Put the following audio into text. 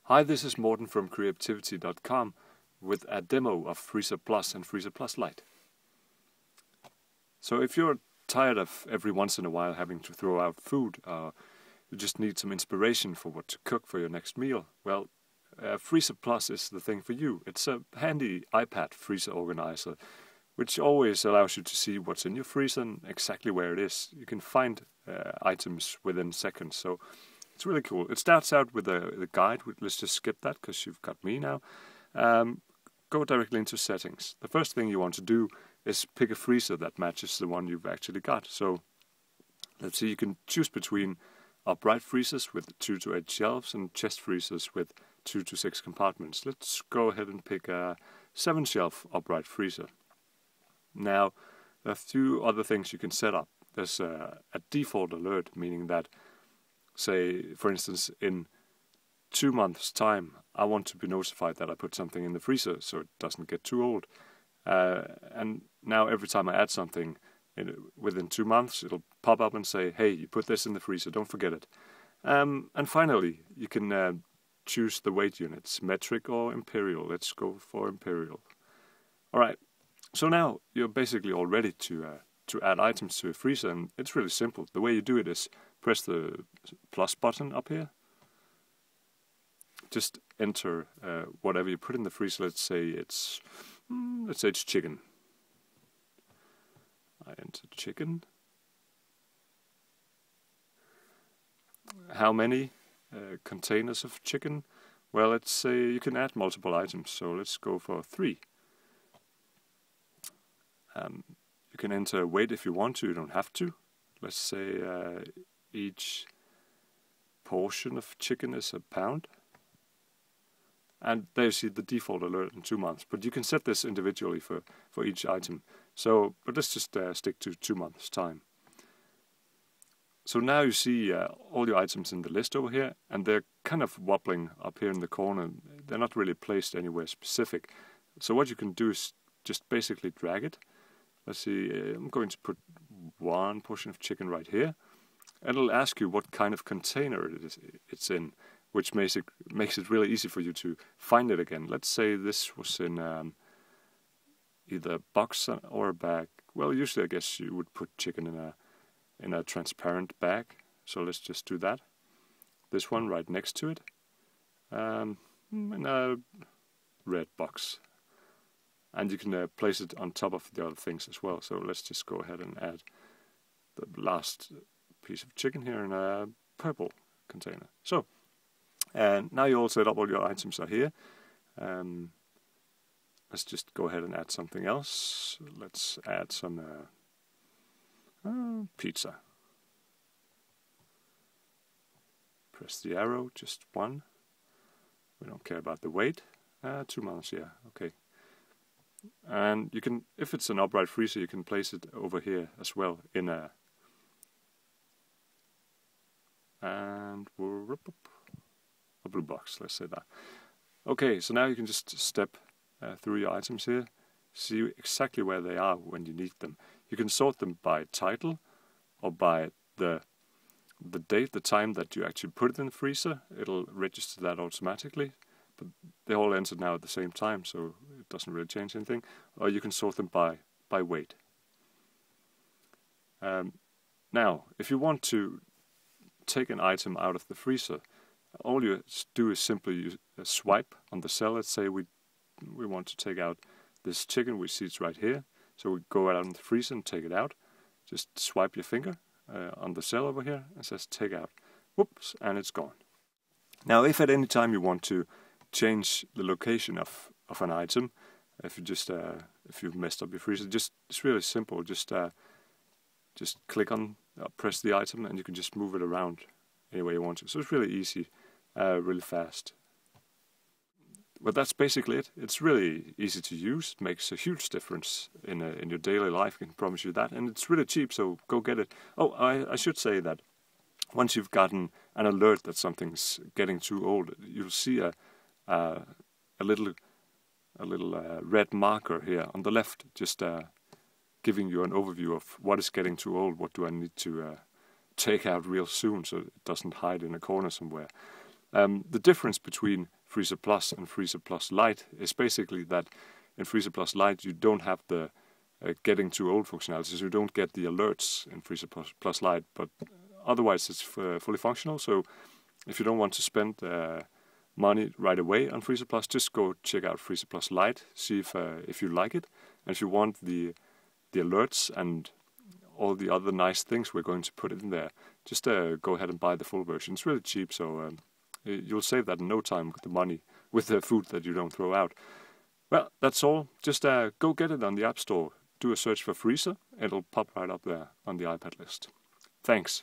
Hi, this is Morten from creativity.com with a demo of Freezer Plus and Freezer Plus Lite. So if you're tired of every once in a while having to throw out food, you just need some inspiration for what to cook for your next meal, well, Freezer Plus is the thing for you. It's a handy iPad freezer organizer, which always allows you to see what's in your freezer and exactly where it is. You can find items within seconds, so it's really cool. It starts out with a guide. Let's just skip that because you've got me now. Go directly into settings. The first thing you want to do is pick a freezer that matches the one you've actually got. So let's see, you can choose between upright freezers with 2 to 8 shelves and chest freezers with 2 to 6 compartments. Let's go ahead and pick a 7-shelf upright freezer. Now, there are a few other things you can set up. There's a default alert, meaning that, say, for instance, in 2 months' time, I want to be notified that I put something in the freezer so it doesn't get too old. And now every time I add something within 2 months, it'll pop up and say, hey, you put this in the freezer, don't forget it. And finally, you can choose the weight units, metric or imperial. Let's go for imperial. All right, so now you're basically all ready to add items to a freezer, and it's really simple. The way you do it is press the plus button up here. Just enter whatever you put in the freezer. Let's say it's chicken. I enter chicken. How many containers of chicken? Well, let's say you can add multiple items, so let's go for 3. You can enter weight if you want to, you don't have to. Let's say each portion of chicken is a pound. And there you see the default alert in 2 months. But you can set this individually for each item. So, but let's just stick to 2 months' time. So now you see all your items in the list over here, and they're kind of wobbling up here in the corner. They're not really placed anywhere specific. So what you can do is just basically drag it. Let's see, I'm going to put 1 portion of chicken right here. And it'll ask you what kind of container it's in, which makes it really easy for you to find it again. Let's say this was in either a box or a bag. Well, usually I guess you would put chicken in a transparent bag. So let's just do that. This one right next to it, in a red box. And you can place it on top of the other things as well. So let's just go ahead and add the last piece of chicken here in a purple container. So, and now you all set up, all your items are here. Let's just go ahead and add something else. Let's add some pizza. Press the arrow, just 1. We don't care about the weight. 2 months, yeah, okay. And you can, if it's an upright freezer, you can place it over here as well in a blue box, let's say that. Okay, so now you can just step through your items here, see exactly where they are when you need them. You can sort them by title or by the date, the time that you actually put it in the freezer. It'll register that automatically. But they all entered now at the same time, so it doesn't really change anything. Or you can sort them by weight. Now, if you want to take an item out of the freezer, all you do is simply use a swipe on the cell. Let's say we want to take out this chicken. We see it's right here. So we go out in the freezer and take it out. Just swipe your finger on the cell over here. It says take out. Whoops, and it's gone. Now, if at any time you want to change the location of an item, if you just if you've messed up your freezer, it's really simple. Just click on, press the item, and you can just move it around any way you want to. So it's really easy, really fast. But that's basically it. It's really easy to use. It makes a huge difference in your daily life. I can promise you that, and it's really cheap. So go get it. Oh, I should say that once you've gotten an alert that something's getting too old, you'll see a little red marker here on the left, just giving you an overview of what is getting too old, what do I need to take out real soon so it doesn't hide in a corner somewhere. The difference between Freezer Plus and Freezer Plus Lite is basically that in Freezer Plus Lite you don't have the getting too old functionality, so you don't get the alerts in Freezer Plus Lite, but otherwise it's fully functional. So if you don't want to spend money right away on Freezer Plus, just go check out Freezer Plus Lite, see if you like it, and if you want the alerts and all the other nice things we're going to put in there, just go ahead and buy the full version. It's really cheap, so you'll save that in no time with the food that you don't throw out. Well, that's all. Just go get it on the App Store. Do a search for Freezer. It'll pop right up there on the iPad list. Thanks.